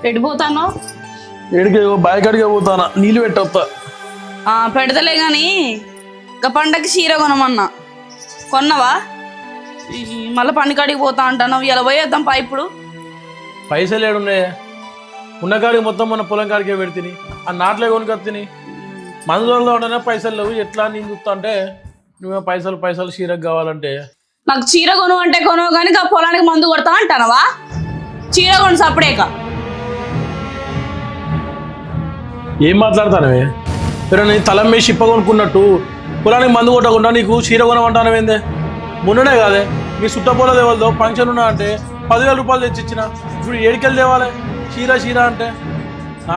ఎడిపోతాను ఏడికి బాయ్ కాడికి పోతానా నీళ్ళు పెట్టొస్తా. పెడతలే గాని ఇంకా పండగకి చీర కొనమన్నా కొన్నావా? మళ్ళీ పండుగడికి పోతా అంటాను. ఇలా పోయేద్దాం పా. ఇప్పుడు పైసలు ఏడున్నాయే? ఉన్న కాడికి మొత్తం మన పొలం కాడికే పెడితిని, ఆ నాట్లే కొనుకొత్తిని. మందు ఉండనే పైసలు లేవు. ఎట్లా నేను చూస్తా అంటే నువ్వే పైసలు చీరకు కావాలంటే నాకు చీర కొను అంటే కొనవు కానీ ఆ పొలానికి మందు కొడతా అంటానవా? చీర కొను సప్పుడేక. ఏం మాట్లాడతానవే? మీరు నీ తలం మీద చిప్ప కొనుక్కున్నట్టు పొలానికి మందు కొట్టకుండా నీకు చీర కొనమంటానవేందే? మొన్ననే కాదే మీ చుట్టపొల దేవాలతో ఫంక్షన్ ఉన్నా అంటే 10,000 రూపాయలు తెచ్చిచ్చిన. ఇప్పుడు ఏడికెళ్ళి తేవాలి చీర అంటే?